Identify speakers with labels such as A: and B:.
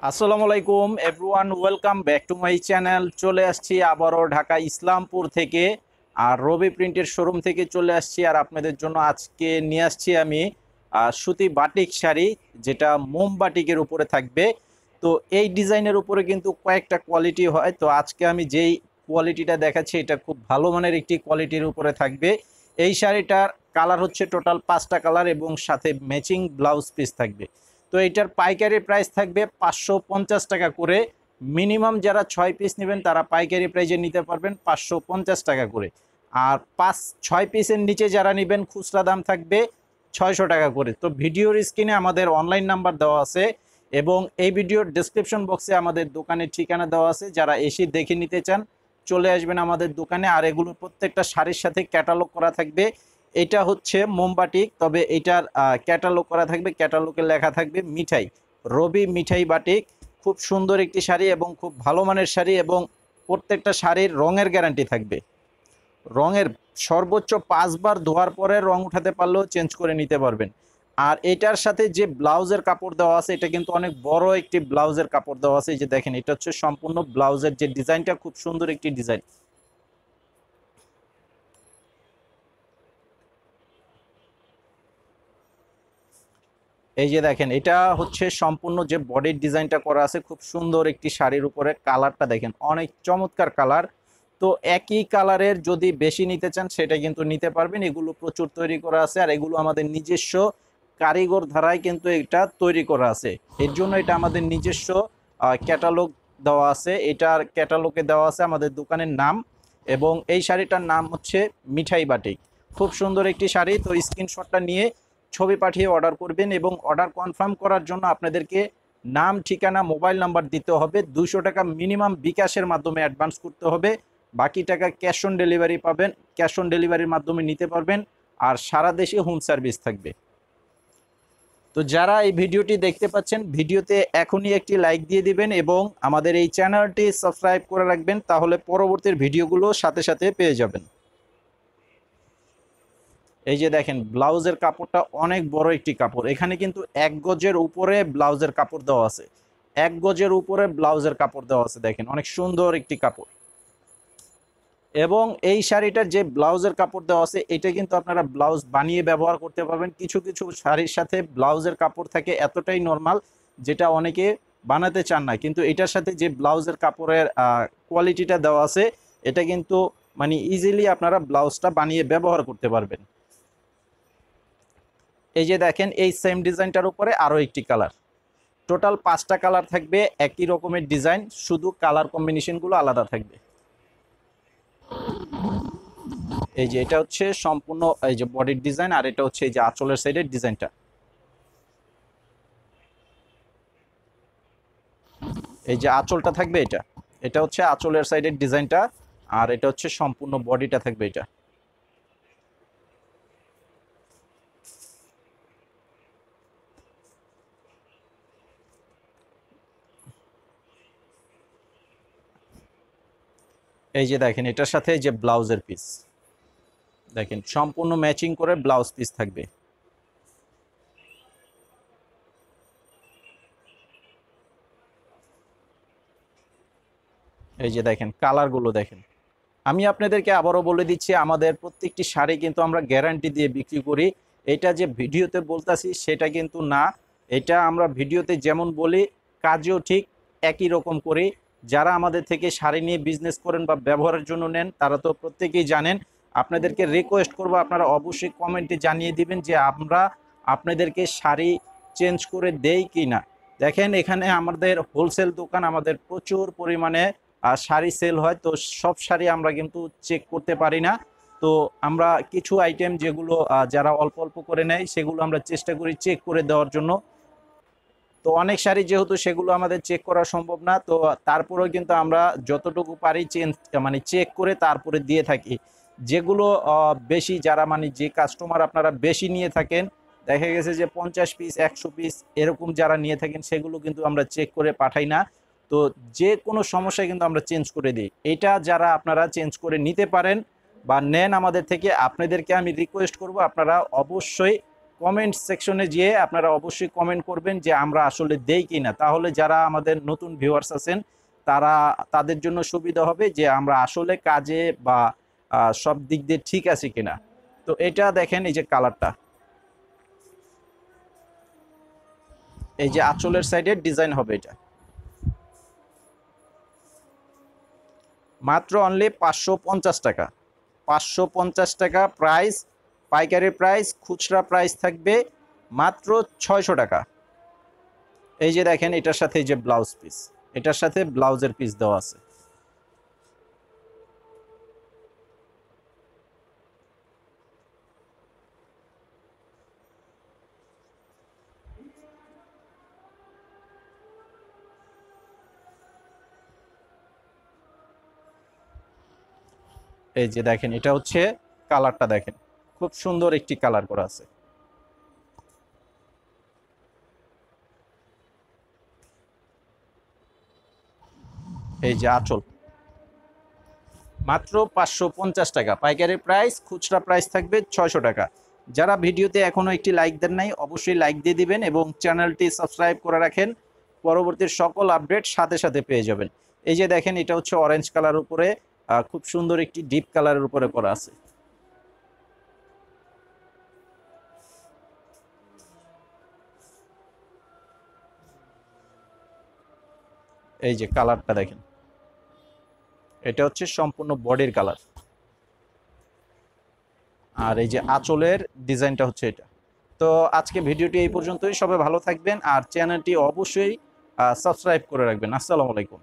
A: আসসালামু আলাইকুম everyone, welcome back to my channel. চলে আসছি আবারও ঢাকা ইসলামপুর থেকে, আর রবি প্রিন্টের শোরুম থেকে চলে আসছি। আর আপনাদের জন্য আজকে নিয়ে আসছি আমি সুতি বাটিক শাড়ি, যেটা মোম বাটিকের উপরে থাকবে। তো এই ডিজাইনের উপরে কিন্তু কয়েকটা কোয়ালিটি হয়। তো আজকে আমি যেই কোয়ালিটিটা দেখাচ্ছি এটা খুব ভালো মানের একটি কোয়ালিটির উপরে থাকবে। এই শাড়িটার কালার হচ্ছে টোটাল 5টা কালার এবং সাথে ম্যাচিং ব্লাউজ পিস থাকবে। তো এটার পাইকারি প্রাইস থাকবে 550 টাকা করে। মিনিমাম যারা 6 পিস নেবেন তারা পাইকারি প্রাইজে নিতে পারবেন 550 টাকা করে। আর 6 পিসের নিচে যারা নেবেন খুচরা দাম থাকবে 600 টাকা করে। তো ভিডিওর স্ক্রিনে আমাদের অনলাইন নাম্বার দেওয়া আছে এবং এই ভিডিওর ডেসক্রিপশন বক্সে আমাদের দোকানের ঠিকানা দেওয়া আছে। যারা এসে দেখে নিতে চান চলে আসবেন আমাদের দোকানে। আর এগুলোর প্রত্যেকটা শাড়ির সাথে ক্যাটালগ করা থাকবে। এটা হচ্ছে মোমবাটিক, তবে এটার ক্যাটালগ করা থাকবে, ক্যাটালগে লেখা থাকবে মিঠাই, রবি মিঠাই বাটিক। খুব সুন্দর একটি শাড়ি এবং খুব ভালো মানের শাড়ি, এবং প্রত্যেকটা শাড়ির রঙের গ্যারান্টি থাকবে। রঙের সর্বোচ্চ 5বার ধোয়ার পরে রং উঠাতে পারলেও চেঞ্জ করে নিতে পারবেন। আর এটার সাথে যে ব্লাউজের কাপড় দেওয়া আছে এটা কিন্তু অনেক বড় একটি ব্লাউজের কাপড় দেওয়া আছে। এই যে দেখেন, এটা হচ্ছে সম্পূর্ণ ব্লাউজের যে ডিজাইনটা, খুব সুন্দর একটি ডিজাইন। এই যে দেখেন, এটা হচ্ছে সম্পূর্ণ যে বডির ডিজাইনটা করা আছে, খুব সুন্দর একটি শাড়ির উপরে। কালারটা দেখেন, অনেক চমৎকার কালার। তো একই কালারের যদি বেশি নিতে চান সেটা কিন্তু নিতে পারবেন। এগুলো প্রচুর তৈরি করা আছে, আর এগুলো আমাদের নিজস্ব কারিগর ধারায় কিন্তু এটা তৈরি করা আছে। এর জন্য এটা আমাদের নিজস্ব ক্যাটালগ দেওয়া আছে। এটার ক্যাটালগে দেওয়া আছে আমাদের দোকানের নাম, এবং এই শাড়িটার নাম হচ্ছে মিঠাই বাটিক। খুব সুন্দর একটি শাড়ি। তো স্ক্রিনশটটা নিয়ে ছবি পাঠিয়ে অর্ডার করবেন, এবং অর্ডার কনফার্ম করার জন্য আপনাদেরকে নাম, ঠিকানা, মোবাইল নাম্বার দিতে হবে। 200 টাকা মিনিমাম বিকাশের মাধ্যমে অ্যাডভান্স করতে হবে। বাকি টাকা ক্যাশ অন ডেলিভারি পাবেন, ক্যাশ অন ডেলিভারির মাধ্যমে নিতে পারবেন। আর সারা দেশে হোম সার্ভিস থাকবে। তো যারা এই ভিডিওটি দেখতে পাচ্ছেন, ভিডিওতে এখনই একটি লাইক দিয়ে দিবেন এবং আমাদের এই চ্যানেলটি সাবস্ক্রাইব করে রাখবেন, তাহলে পরবর্তী ভিডিওগুলো সাথে সাথে পেয়ে যাবেন। এই যে দেখেন, ব্লাউজের কাপড়টা অনেক বড় একটি কাপড়। এখানে কিন্তু 1 গজের উপরে ব্লাউজের কাপড় দেওয়া আছে। 1 গজের উপরে ব্লাউজের কাপড় দেওয়া আছে। দেখেন, অনেক সুন্দর একটি কাপড়। এবং এই শাড়িটার যে ব্লাউজের কাপড় দেওয়া আছে এটা কিন্তু আপনারা ব্লাউজ বানিয়ে ব্যবহার করতে পারবেন। কিছু কিছু শাড়ির সাথে ব্লাউজের কাপড় থাকে এতটাই নর্মাল, যেটা অনেকে বানাতে চান না, কিন্তু এটার সাথে যে ব্লাউজের কাপড়ের কোয়ালিটিটা দেওয়া আছে এটা কিন্তু মানে ইজিলি আপনারা ব্লাউজটা বানিয়ে ব্যবহার করতে পারবেন। এই যে দেখেন, এই সেম ডিজাইনটার উপরে আরও একটি কালার। টোটাল 5টা কালার থাকবে, একই রকমের ডিজাইন, শুধু কালার কম্বিনেশনগুলো আলাদা থাকবে। এই যে এটা হচ্ছে সম্পূর্ণ এই যে বডির ডিজাইন, আর এটা হচ্ছে এই যে আঁচলের সাইডের ডিজাইনটা। এই যে আঁচলটা থাকবে, এটা এটা হচ্ছে আঁচলের সাইডের ডিজাইনটা, আর এটা হচ্ছে সম্পূর্ণ বডিটা থাকবে এটা। এই যে দেখেন, এটার সাথে যে ব্লাউজের পিস দেখেন, সম্পূর্ণ ম্যাচিং করে ব্লাউজ পিস থাকবে। এই যে দেখেন, কালারগুলো দেখেন। আমি আপনাদেরকে আবারও বলে দিচ্ছি, আমাদের প্রত্যেকটি শাড়ি কিন্তু আমরা গ্যারান্টি দিয়ে বিক্রি করি। এটা যে ভিডিওতে বলতাছি সেটা কিন্তু না। এটা আমরা ভিডিওতে যেমন বলি কাজেও ঠিক একই রকম করি। যারা আমাদের থেকে শাড়ি নিয়ে বিজনেস করেন বা ব্যবহারের জন্য নেন তারা তো প্রত্যেকেই জানেন। আপনাদেরকে রিকোয়েস্ট করব, আপনারা অবশ্যই কমেন্টে জানিয়ে দিবেন যে আমরা আপনাদেরকে শাড়ি চেঞ্জ করে দেই কি না। দেখেন, এখানে আমাদের হোলসেল দোকান, আমাদের প্রচুর পরিমাণে শাড়ি সেল হয়। তো সব শাড়ি আমরা কিন্তু চেক করতে পারি না। তো আমরা কিছু আইটেম যেগুলো যারা অল্প অল্প করে নেয় সেগুলো আমরা চেষ্টা করি চেক করে দেওয়ার জন্য। তো অনেক শাড়ি যেহেতু সেগুলো আমাদের চেক করা সম্ভব না, তো তারপরেও কিন্তু আমরা যতটুকু পারি চেঞ্জ মানে চেক করে তারপরে দিয়ে থাকি। যেগুলো বেশি, যারা মানে যে কাস্টমার আপনারা বেশি নিয়ে থাকেন, দেখা গেছে যে 50 পিস 100 পিস এরকম যারা নিয়ে থাকেন সেগুলো কিন্তু আমরা চেক করে পাঠাই না। তো যে কোনো সমস্যায় কিন্তু আমরা চেঞ্জ করে দিই। এটা যারা আপনারা চেঞ্জ করে নিতে পারেন বা নেন আমাদের থেকে, আপনাদেরকে আমি রিকোয়েস্ট করব আপনারা অবশ্যই কমেন্ট সেকশনে গিয়ে আপনারা অবশ্যই কমেন্ট করবেন যে আমরা আসলে দেই কিনা, তাহলে যারা আমাদের নতুন ভিউয়ার্স আছেন তাদের জন্য সুবিধা হবে যে আমরা আসলে কাজে বা সব দিক দিয়ে ঠিক আছে কিনা। তো এটা দেখেন, এই যে কালারটা, এই যে আঁচলের সাইডে ডিজাইন হবে, এটা মাত্র অনলি 550 টাকা। 550 টাকা প্রাইস, পাইকারি প্রাইস। খুচরা প্রাইস থাকবে মাত্র 600 টাকা। এই যে দেখেন, এটার সাথে এই যে ব্লাউজ পিস, এটার সাথে ব্লাউজের পিস দেওয়া আছে। এই যে দেখেন, এটা হচ্ছে কালারটা, দেখেন খুব সুন্দর একটি কালার করা আছে। এই যে আঁচল, মাত্র 550 টাকা পাইকারি প্রাইস। খুচরা প্রাইস থাকবে 600 টাকা। যারা ভিডিওতে এখনো একটি লাইক দেন নাই, অবশ্যই লাইক দিয়ে দিবেন এবং চ্যানেলটি সাবস্ক্রাইব করে রাখেন, পরবর্তী সকল আপডেট সাথে সাথে পেয়ে যাবেন। এই যে দেখেন, এটা হচ্ছে অরেঞ্জ কালার উপরে খুব সুন্দর একটি ডিপ কালারের উপরে করা আছে। এই যে কালারটা দেখেন, এটা হচ্ছে সম্পূর্ণ বডির কালার। আর এই যে আঁচলের ডিজাইনটা হচ্ছে এটা। তো আজকে ভিডিওটি এই পর্যন্তই। সবাই ভালো থাকবেন আর চ্যানেলটি অবশ্যই সাবস্ক্রাইব করে রাখবেন। আসসালামু আলাইকুম।